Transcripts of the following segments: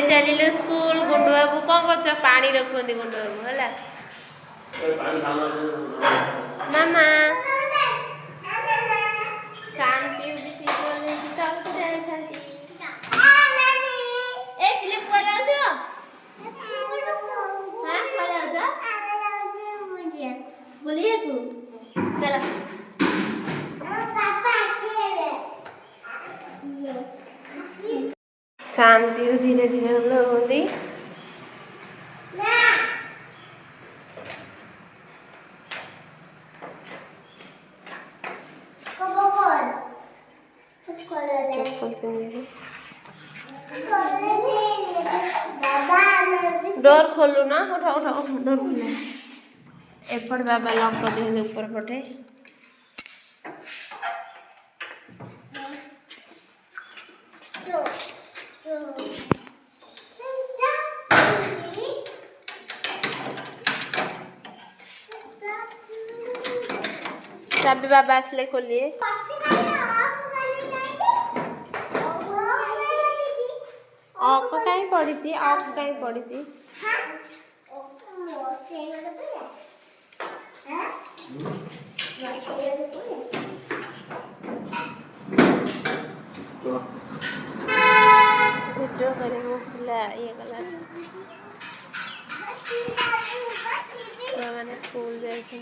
चलिलु school Gundu बाबू कौन कर पानी रखुंदी गुंडू बाबू है मामा कान पी बिसी बोल है कि चल को जाए छाती ए किले को जाओ छ हां को जाओ छ बोलिए को चलो शांति धीरे धीरे होती डोर खोलू ना उठा उठा डोर खोल एपट बाबा लॉक कर दे ऊपर पटे चाबी बाबा असले खोलिए ऑफ कहीं पड़ी थी ऑफ कहीं पड़ी थी जो करे वो खुला ये कलर तो मैंने स्कूल जाए थे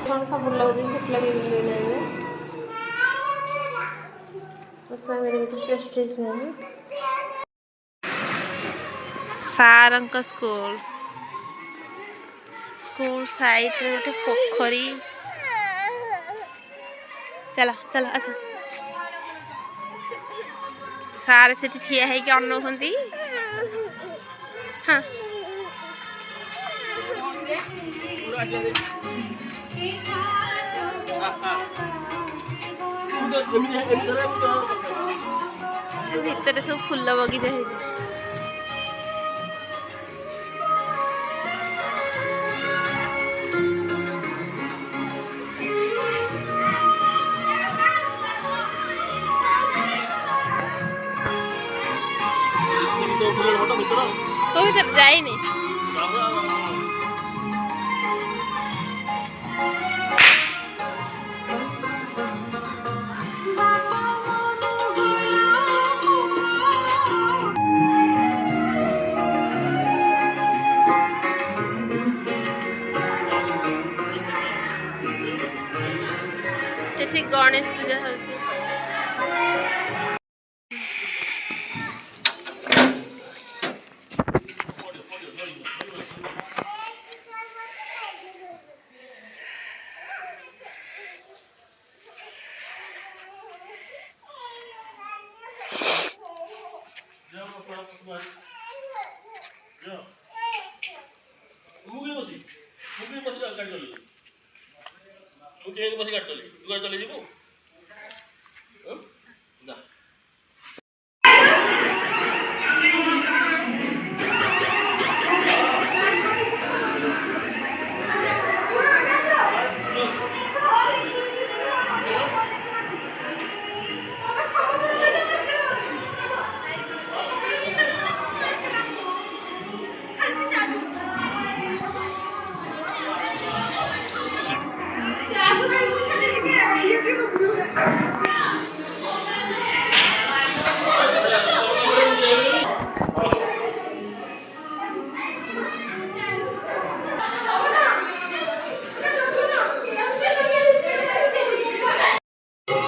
कौन सा बुला दिन से लगे वीडियो लेंगे उसमें मेरे भी प्रेस्टीज है सारंग स्कूल स्कूल साइड में गोटे पोखरी चलो चलो आस सारे से ठिया है कि अनौती हाँ भितर सब फूल बगीचा है तो भीतर जाए नहीं गणेश पूजा हो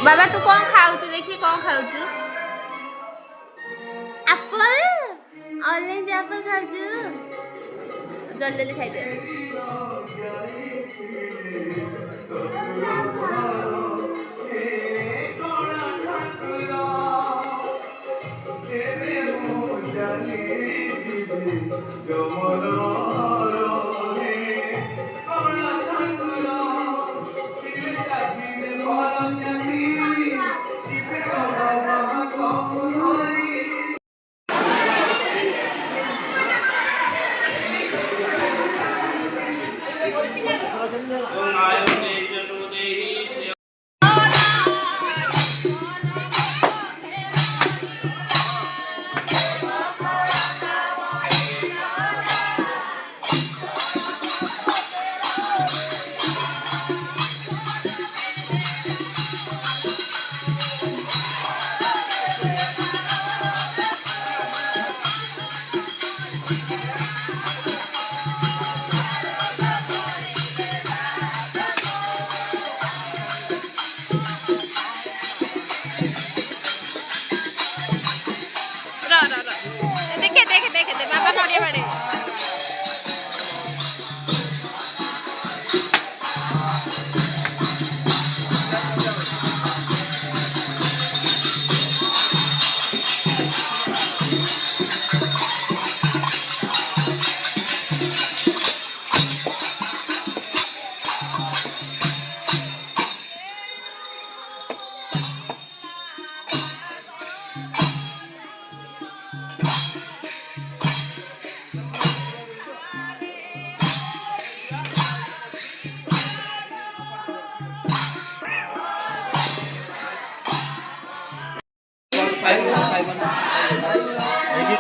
बाबा तू कौन खाऊ देखिए कौन खाऊ एप्पल ऑरेंज एप्पल खाऊ जल्दी जल्दी खाई दे देखे देखे देखे दे बाबा नड़िया बाड़े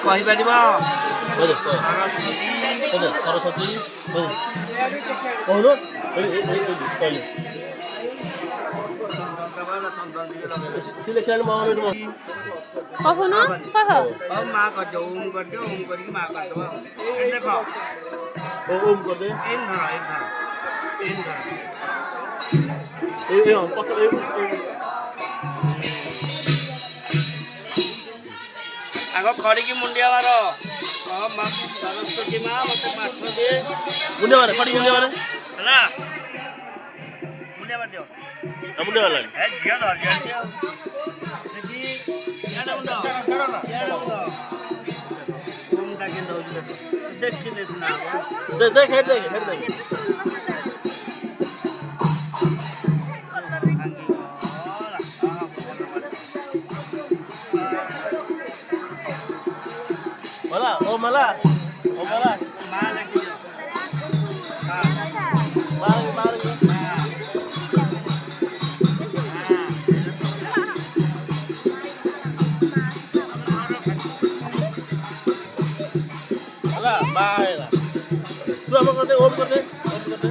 କହିପାରିବ ସରସ୍ୱତୀ କହୁନ କହୁନ କହ ମା କରିଦିଅ ଓମ୍ କରିଦିଅ ଓମ୍ କରିକି ମା କରିଦେବ ଦେଖ ଓମ୍ କରିଦେ ଆଗ ଖଡ଼ିକି ମୁଣ୍ଡିଆ ମାର ସରସ୍ୱତୀ ମା ମତେ ମାଛ ଦିଏ ମୁଣ୍ଡିଆ ମାରେ ଖଡ଼ିକି ମୁଣ୍ଡିଆ ମାରେ ହେଲା ମୁଣ୍ଡିଆ ମାରି ଦିଅ ମୁଣ୍ଡିଆ ମାରିଲାଣି ଝିଅ ଧରି ଓମ୍ଟା କେମିତି ହଉଛି ଦେଖିଲେ ସିନା ଦେଖ ହେଠି ଦେଖ ହେଠି ଦେଖ Mala, oh mala, oh mala, mala gitu, mala, mala gitu, mala, bye lah, tu apa kata, om kata,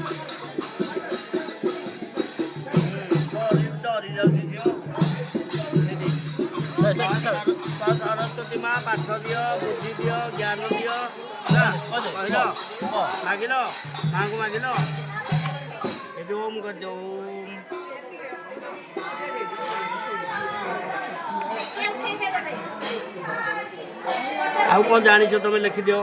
Saraswati ମା ପାଠ ଦିଅ ବୁଦ୍ଧି ଦିଅ ଜ୍ଞାନ ଦିଅ କହିଲ ମାଗିଲ ମାଙ୍କୁ ମାଗିଲ ଏବେ ଓମ୍ କରିଦିଅ ଓମ୍ ଆଉ କ'ଣ ଜାଣିଛ ତମେ ଲେଖିଦିଅ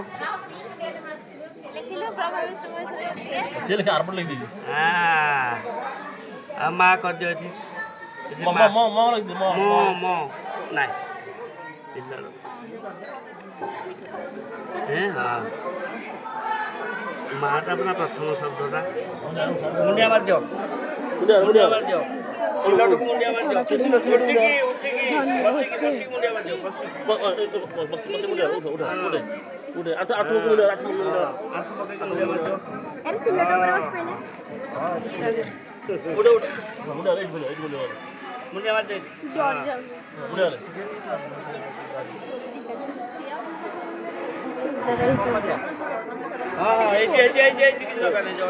ଆଉ ମା କରିଦିଅ ଏଠି ନାଇଁ ହଁ ମାଟା ପୁରା ପ୍ରଥମ ଶବ୍ଦଟା ମୁଣ୍ଡିଆ ମାରିଦିଅ ମୁଣ୍ଡିଆ ମାରିଦିଅ ଶିଲଟକୁ ମୁଣ୍ଡିଆ ମାରିଦିଅ ଉଠିକି ବସିକି ମୁଣ୍ଡିଆ ମାରିଦିଅ ବସିକି ମୁଣ୍ଡିଆ ଆଠୁ ପକେଇକି ମୁଣ୍ଡିଆ ମାରିଦିଅ ମୁଣ୍ଡିଆ ମାରିଦିଅ ହଁ ଏଇଠି କିଛି ଦରକାର ନାହିଁ